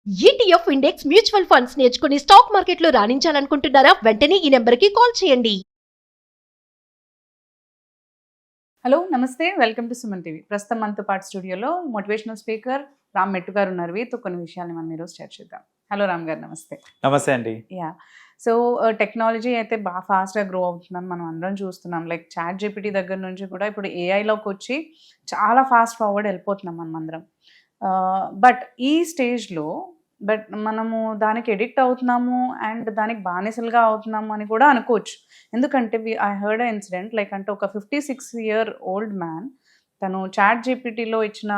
ETF index mutual funds నేర్చుకుని stock మార్కెట్లో రాణించాలనుకుంటున్నారా? వెంటనే ఈ నెంబర్కి కాల్ చేయండి. హలో నమస్తే, వెల్కమ్ టు సుమన్ టీవీ. ప్రస్తుతం మనతో పాటు స్టూడియోలో మోటివేషనల్ స్పీకర్ రామ్ మెట్టు గారు ఉన్నారు. వీరితో కొన్ని విషయాలు మనం ఈరోజు షేర్ చేద్దాం. హలో రామ్ గారు, నమస్తే. నమస్తే అండి. యా, సో టెక్నాలజీ అయితే బాగా ఫాస్ట్గా గ్రో అవుతుందని మనం అందరం చూస్తున్నాం. లైక్ చాట్ జీపీటీ దగ్గర నుంచి కూడా ఇప్పుడు ఏఐలోకి వచ్చి చాలా ఫాస్ట్ ఫార్వర్డ్ వెళ్ళిపోతున్నాం మనం అందరం. బట్ ఈ స్టేజ్లో మనము దానికి ఎడిక్ట్ అవుతున్నాము అండ్ దానికి బానిసలుగా అవుతున్నాము అని కూడా అనుకోవచ్చు. ఎందుకంటే ఐ హర్డ్ ఇన్సిడెంట్, లైక్ అంటే ఒక 56-year old మ్యాన్ తను చాట్ జీపీటీలో ఇచ్చిన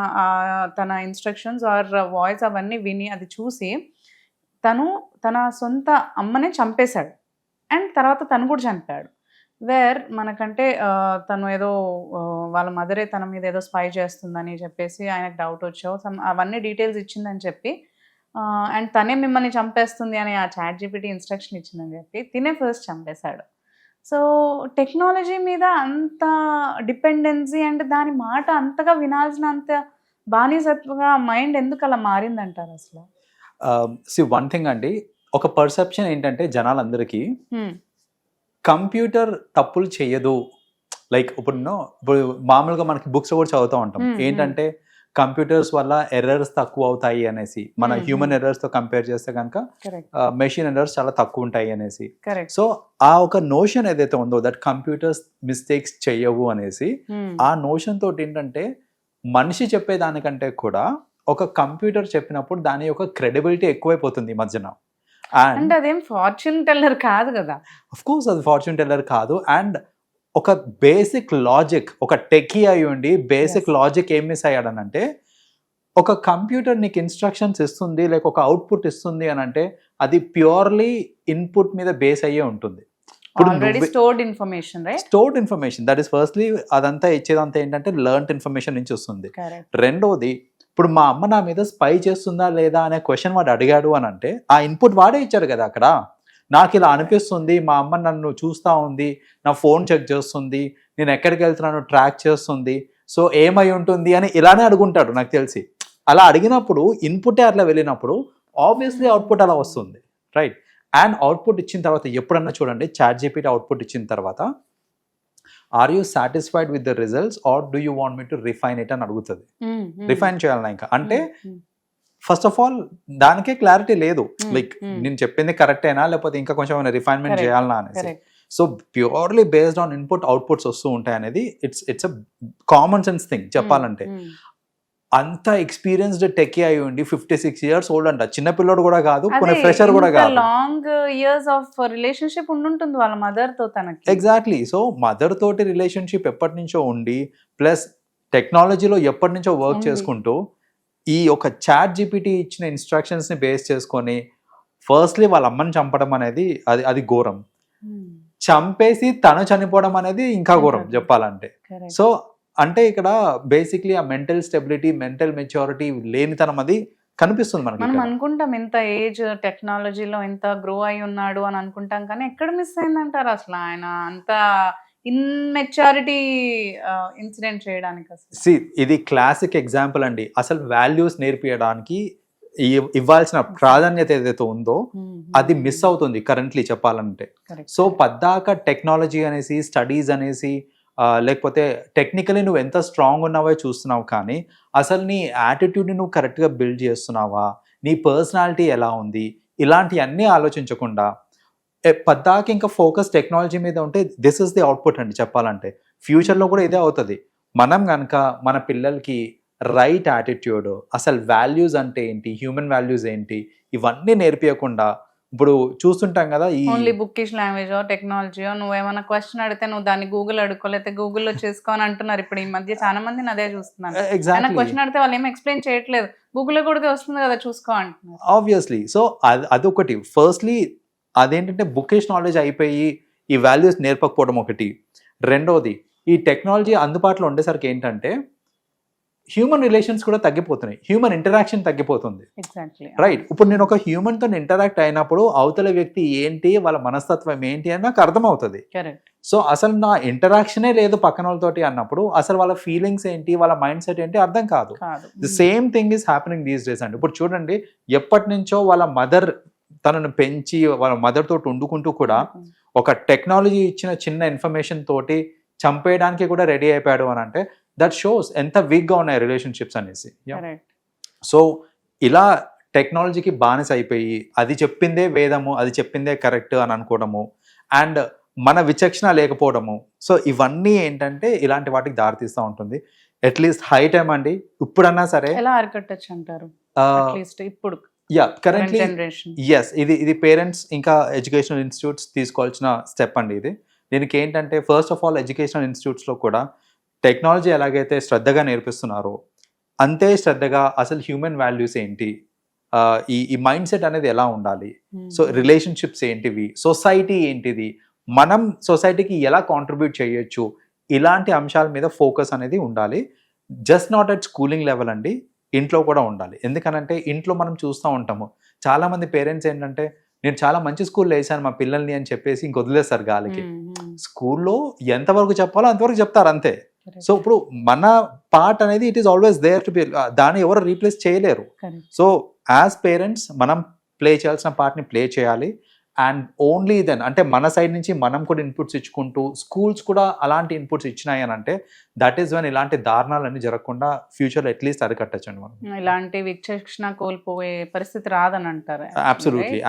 తన ఇన్స్ట్రక్షన్స్ ఆర్ వాయిస్ అవన్నీ విని అది చూసి తన సొంత అమ్మనే చంపేశాడు అండ్ తర్వాత తను కూడా చంపాడు. మనకంటే తను ఏదో వాళ్ళ మదరే తన మీద ఏదో స్పై చేస్తుందని చెప్పేసి ఆయనకు డౌట్ వచ్చావు, అవన్నీ డీటెయిల్స్ ఇచ్చిందని చెప్పి అండ్ తనే మిమ్మల్ని చంపేస్తుంది అని ఆ చాట్ జీపీటీ ఇన్స్ట్రక్షన్ ఇచ్చిందని చెప్పి తినే ఫస్ట్ చంపేశాడు. సో టెక్నాలజీ మీద అంత డిపెండెన్సీ అండ్ దాని మాట అంతగా వినాల్సినంత బానిసత్వగా మైండ్ ఎందుకు అలా మారిందంటారు అసలు? వన్ థింగ్ అండి, ఒక పర్సెప్షన్ ఏంటంటే జనాలందరికీ కంప్యూటర్ తప్పులు చేయదు. లైక్ ఇప్పుడు మామూలుగా మనకి బుక్స్ కూడా చదువుతూ ఉంటాం, ఏంటంటే కంప్యూటర్స్ వల్ల ఎర్రర్స్ తక్కువ అవుతాయి అనేసి. మన హ్యూమన్ ఎర్రర్స్ తో కంపేర్ చేస్తే కనుక మెషిన్ ఎర్రర్స్ చాలా తక్కువ ఉంటాయి అనేసి. సో ఆ ఒక నోషన్ ఏదైతే ఉందో దట్ కంప్యూటర్స్ మిస్టేక్స్ చేయవు అనేసి, ఆ నోషన్ తోటి ఏంటంటే మనిషి చెప్పేదానికంటే కూడా ఒక కంప్యూటర్ చెప్పినప్పుడు దాని యొక్క క్రెడిబిలిటీ ఎక్కువైపోతుంది ఈ మధ్యన. అండ్ అదేం ఫార్చ్యూన్ టెల్లర్ కాదు కదా. అఫ్ కోర్స్ అది ఫార్చ్యూన్ టెల్లర్ కాదు. అండ్ ఒక బేసిక్ లాజిక్, ఒక టెకీ అయి ఉండి బేసిక్ లాజిక్ ఏం మిస్ అయ్యాడనంటే, ఒక కంప్యూటర్ నీకు ఇన్స్ట్రక్షన్స్ ఇస్తుంది లేక ఒక అవుట్పుట్ ఇస్తుంది అని అంటే అది ప్యూర్లీ ఇన్పుట్ మీద బేస్ అయ్యే ఉంటుంది. Stored information that is firstly, అదంతా ఇచ్చేదంతా ఏంటంటే లెర్న్డ్ ఇన్ఫర్మేషన్ నుంచి వస్తుంది. రెండోది, ఇప్పుడు మా అమ్మ నా మీద స్పై చేస్తుందా లేదా అనే క్వశ్చన్ వాడు అడిగాడు అని అంటే ఆ ఇన్పుట్ వాడే ఇచ్చాడు కదా. అక్కడ నాకు ఇలా అనిపిస్తుంది, మా అమ్మ నన్ను చూస్తూ ఉంది, నా ఫోన్ చెక్ చేస్తుంది, నేను ఎక్కడికి వెళ్తున్నాను ట్రాక్ చేస్తుంది, సో ఏమై ఉంటుంది అని ఇలానే అడుగుంటాడు నాకు తెలిసి. అలా అడిగినప్పుడు ఇన్పుటే అట్లా వెళ్ళినప్పుడు ఆబ్వియస్లీ అవుట్పుట్ అలా వస్తుంది, రైట్? అండ్ అవుట్పుట్ ఇచ్చిన తర్వాత ఎప్పుడన్నా చూడండి, చాట్ జీపీటీ అవుట్పుట్ ఇచ్చిన తర్వాత are you satisfied with the results or do you want me to refine it అని అడుగుతుంది. రిఫైన్ చేయాలన్నా ఇంకా అంటే ఫస్ట్ ఆఫ్ ఆల్ దానికే క్లారిటీ లేదు, లైక్ నేను చెప్పింది కరెక్టేనా లేకపోతే ఇంకా కొంచెం రిఫైన్మెంట్ చేయాలనా అనేసి. So purely based on input outputs వస్తూ ఉంటాయి అనేది it's a common sense thing చెప్పాలంటే. అంత ఎక్స్పీరియన్స్డ్ టెక్కీ అయి ఉండి 56 years old అంట, చిన్నపిల్లడు కూడా కాదు, కొన్ని ఫ్రెషర్ కూడా కాదు. లాంగ్ ఇయర్స్ ఆఫ్ రిలేషన్షిప్ ఉండుంటుంది వాళ్ళ మదర్ తో తనకి. ఎగ్జాక్ట్లీ. సో మదర్ తోటి రిలేషన్షిప్ ఎప్పటి నుంచో ఉండి ప్లస్ టెక్నాలజీలో ఎప్పటి నుంచో వర్క్ చేసుకుంటూ ఈ ఒక చాట్ జీపీటీ ఇచ్చిన ఇన్స్ట్రక్షన్స్ ని బేస్ చేసుకొని ఫస్ట్లీ వాళ్ళ అమ్మని చంపడం అనేది అది ఘోరం. చంపేసి తను చనిపోవడం అనేది ఇంకా ఘోరం చెప్పాలంటే. సో అంటే ఇక్కడ బేసిక్లీ ఆ మెంటల్ స్టెబిలిటీ, మెంటల్ మెచ్యూరిటీ లేనితనం అది కనిపిస్తుంది మనకి. మనం అనుకుంటాం ఇంత ఏజ్ టెక్నాలజీలో ఇంత గ్రో అయి ఉన్నాడు అని అనుకుంటాం, కానీ ఎక్కడ మిస్ అయిందంటారు అసలు ఆయన అంత ఇన్మెచ్యూరిటీ ఇన్సిడెంట్ చేయడానికి? ఇది క్లాసిక్ ఎగ్జాంపుల్ అండి. అసలు వాల్యూస్ నేర్పించడానికి ఇవ్వాల్సిన ప్రాధాన్యత ఏదైతే ఉందో అది మిస్ అవుతుంది కరెంట్లీ చెప్పాలంటే. సో పద్దాక టెక్నాలజీ అనేసి, స్టడీస్ అనేసి, లేకపోతే టెక్నికలీ నువ్వు ఎంత స్ట్రాంగ్ ఉన్నావో చూస్తున్నావు, కానీ అసలు నీ యాటిట్యూడ్ని నువ్వు కరెక్ట్గా బిల్డ్ చేస్తున్నావా, నీ పర్సనాలిటీ ఎలా ఉంది, ఇలాంటివన్నీ ఆలోచించకుండా పద్దాక ఇంకా ఫోకస్ టెక్నాలజీ మీద ఉంటే దిస్ ఇస్ ది అవుట్పుట్ అండి చెప్పాలంటే. ఫ్యూచర్లో కూడా ఇదే అవుతుంది. మనం కనుక మన పిల్లలకి రైట్ యాటిట్యూడ్, అసలు వాల్యూస్ అంటే ఏంటి, హ్యూమన్ వాల్యూస్ ఏంటి, ఇవన్నీ నేర్పించకుండా ఇప్పుడు చూస్తుంటాం కదా, ఈ ఓన్లీ బుక్కిష్ లాంగ్వేజ్ టెక్నాలజీ, నువ్వేమైనా క్వశ్చన్ అడిగితే నువ్వు దాన్ని గూగుల్ అడుకో లేకపోతే గూగుల్లో చేసుకో అని అంటున్నారు ఇప్పుడు ఈ మధ్య చాలా మంది. అదే చూస్తున్నాను, క్వశ్చన్ అడిగితే వాళ్ళు ఏం ఎక్స్ప్లెయిన్ చేయట్లేదు, గూగుల్లో కూడా వస్తుంది కదా చూసుకో అంటున్నారు. ఆబ్వియస్లీ. సో అదొకటి. ఫస్ట్లీ అదేంటంటే బుక్కిష్ నాలెడ్జ్ అయిపోయి ఈ వాల్యూస్ నేర్పకపోవడం ఒకటి. రెండోది, ఈ టెక్నాలజీ అందుబాటులో ఉండేసరికి ఏంటంటే హ్యూమన్ రిలేషన్స్ కూడా తగ్గిపోతున్నాయి, హ్యూమన్ ఇంటరాక్షన్ తగ్గిపోతుంది. Exactly right. ఇప్పుడు నేను ఒక హ్యూమన్ తో ఇంటరాక్ట్ అయినప్పుడు అవతల వ్యక్తి ఏంటి, వాళ్ళ మనస్తత్వం ఏంటి అని నాకు అర్థమవుతుంది. కరెక్ట్. సో అసలు నా ఇంటరాక్షనే లేదు పక్కన వాళ్ళతోటి అన్నప్పుడు అసలు వాళ్ళ ఫీలింగ్స్ ఏంటి, వాళ్ళ మైండ్ సెట్ ఏంటి అర్థం కాదు. The same thing is happening these days అండి. ఇప్పుడు చూడండి, ఎప్పటి నుంచో వాళ్ళ మదర్ తనను పెంచి వాళ్ళ మదర్ తోటి వండుకుంటూ కూడా ఒక టెక్నాలజీ ఇచ్చిన చిన్న ఇన్ఫర్మేషన్ తోటి చంపేయడానికి కూడా రెడీ అయిపోయాడు అని అంటే దట్ షోస్ ఎంత వీక్గా ఉన్నాయి రిలేషన్షిప్స్ అనేసి. సో ఇలా టెక్నాలజీకి బానిస అయిపోయి అది చెప్పిందే వేదము, అది చెప్పిందే కరెక్ట్ అని అనుకోవడము, అండ్ మన విచక్షణ లేకపోవడము. సో ఇవన్నీ ఏంటంటే ఇలాంటి వాటికి దారితీస్తూ ఉంటుంది. అట్లీస్ట్ హై టైం అండి, ఇప్పుడన్నా సరే ఎలా అరికట్టచ్చు అంటారు? ఇప్పుడు కరెంట్లీ ఎస్, ఇది పేరెంట్స్ ఇంకా ఎడ్యుకేషనల్ ఇన్స్టిట్యూట్స్ తీసుకోవాల్సిన స్టెప్ అండి ఇది. దీనికి ఏంటంటే ఫస్ట్ ఆఫ్ ఆల్ ఎడ్యుకేషనల్ ఇన్స్టిట్యూట్స్లో కూడా టెక్నాలజీ ఎలాగైతే శ్రద్ధగా నేర్పిస్తున్నారో అంతే శ్రద్ధగా అసలు హ్యూమన్ వాల్యూస్ ఏంటి, ఈ మైండ్ సెట్ అనేది ఎలా ఉండాలి, సో రిలేషన్షిప్స్ ఏంటివి, సొసైటీ ఏంటిది, మనం సొసైటీకి ఎలా కాంట్రిబ్యూట్ చేయొచ్చు, ఇలాంటి అంశాల మీద ఫోకస్ అనేది ఉండాలి. Just not at schooling level అండి, ఇంట్లో కూడా ఉండాలి. ఎందుకనంటే ఇంట్లో మనం చూస్తూ ఉంటాము చాలామంది పేరెంట్స్ ఏంటంటే నేను చాలా మంచి స్కూల్లో వేసాను మా పిల్లల్ని అని చెప్పేసి ఇంక వదిలేస్తారు గాలికి. స్కూల్లో ఎంతవరకు చెప్పాలో అంతవరకు చెప్తారు అంతే. సో ఇప్పుడు మన పార్ట్ అనేది it is always there to be, దాన్ని ఎవరు రీప్లేస్ చేయలేరు. సో యాజ్ పేరెంట్స్ మనం ప్లే చేయాల్సిన పార్ట్ని ప్లే చేయాలి. అండ్ ఓన్లీ దెన్ అంటే మన సైడ్ నుంచి మనం కూడా ఇన్పుట్స్ ఇచ్చుకుంటూ స్కూల్స్ కూడా అలాంటి ఇన్పుట్స్ ఇచ్చినాయి అని అంటే దట్ ఈస్ వెన్ ఇలాంటి దారుణాలన్నీ జరగకుండా ఫ్యూచర్లో అట్లీస్ట్ అరికట్టచ్చండి మనం. ఇలాంటి విచక్షణ కోల్పోయే పరిస్థితి రాదని అంటారు. అబ్సల్యూట్లీ.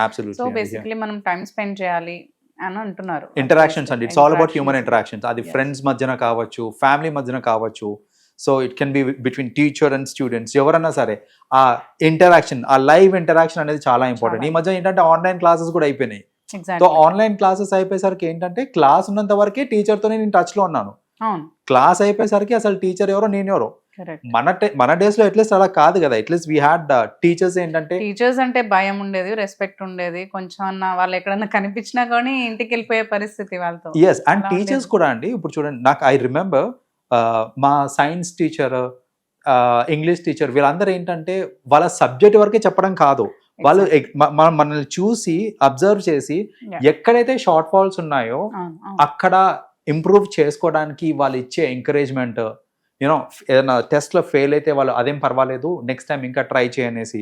సో బేసిక్లీ మనం టైం స్పెండ్ చేయాలి అని అంటున్నారు. ఇంటరాక్షన్స్ అండి, it's all about human interactions. అది ఫ్రెండ్స్ మధ్యన కావచ్చు, ఫ్యామిలీ మధ్యన కావచ్చు. So it can be between teacher and students, ఎవరన్నా సరే ఆ ఇంటరాక్షన్, ఆ లైవ్ ఇంటరాక్షన్ అనేది చాలా ఇంపార్టెంట్. ఈ మధ్య ఏంటంటే ఆన్లైన్ క్లాసెస్ కూడా అయిపోయినాయి. సో ఆన్లైన్ క్లాసెస్ అయిపోయేసరికి ఏంటంటే క్లాస్ ఉన్నంత వరకే టీచర్తో నేను టచ్ లో ఉన్నాను. క్లాస్ అయిపోయేసరికి అసలు టీచర్ ఎవరో నేను ఎవరో. మన డేస్ లో అట్లీస్ట్ అలా కాదు కదా. అట్లీస్ట్ వీ హ్యాడ్ టీచర్స్ ఏంటంటే టీచర్స్ అంటే భయం ఉండేది, రెస్పెక్ట్ ఉండేది, కొంచెం అన్న వాళ్ళు ఎక్కడన్నా కనిపించినా కానీ ఇంటికి వెళ్ళిపోయే పరిస్థితి వాళ్ళతో. ఎస్, అండ్ టీచర్స్ కూడా అండి. ఇప్పుడు చూడండి, నాకు ఐ రిమెంబర్ మా సైన్స్ టీచర్, ఇంగ్లీష్ టీచర్, వీళ్ళందరూ ఏంటంటే వాళ్ళ సబ్జెక్ట్ వరకే చెప్పడం కాదు, వాళ్ళు మనల్ని చూసి అబ్జర్వ్ చేసి ఎక్కడైతే షార్ట్ ఫాల్స్ ఉన్నాయో అక్కడ ఇంప్రూవ్ చేసుకోవడానికి వాళ్ళు ఇచ్చే ఎంకరేజ్మెంట్, యూనో ఏదైనా టెస్ట్లో ఫెయిల్ అయితే వాళ్ళు అదేం పర్వాలేదు నెక్స్ట్ టైం ఇంకా ట్రై చేయనేసి.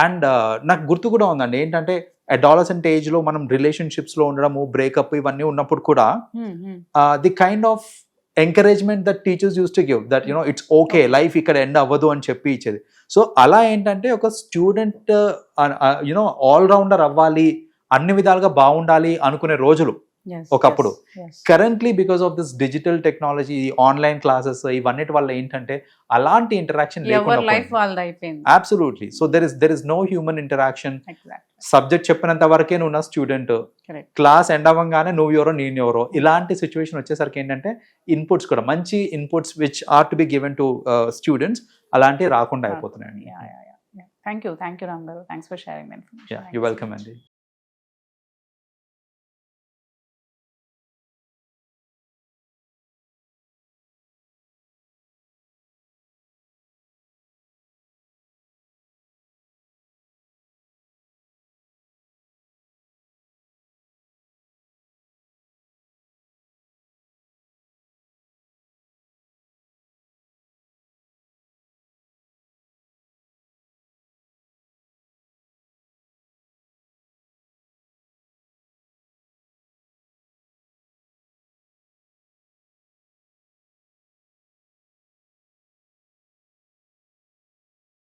అండ్ నాకు గుర్తు కూడా ఉందండి ఏంటంటే అడాలసెంట్ ఏజ్లో మనం రిలేషన్షిప్స్లో ఉండడము, బ్రేకప్ ఇవన్నీ ఉన్నప్పుడు కూడా the kind of encouragement that teachers use to give that you know it's okay, life ఇక్కడ ఎండ్ అవ్వదు అని చెప్పి ఇచ్చేది. సో అలా ఏంటంటే ఒక స్టూడెంట్ యునో ఆల్రౌండర్ అవ్వాలి, అన్ని విధాలుగా బాగుండాలి అనుకునే రోజులు ఒకప్పుడు. Currently because of this digital technology, online classes ఇవన్నిటి వల్ల ఏంటంటే అలాంటి interaction absolutely. So there is no human interaction. Subject చెప్పినంత వరకే నువ్వు నా స్టూడెంట్, క్లాస్ ఎండ్ అవ్వగానే నువ్వు ఎవరో నేను ఎవరో. ఇలాంటి సిచ్యువేషన్ వచ్చేసరికి ఏంటంటే ఇన్పుట్స్ కూడా మంచి inputs which are to be given to students అలాంటివి రాకుండా అయిపోతున్నాయండి. Thank you Ram garu, thanks for sharing the information. You welcome అండి.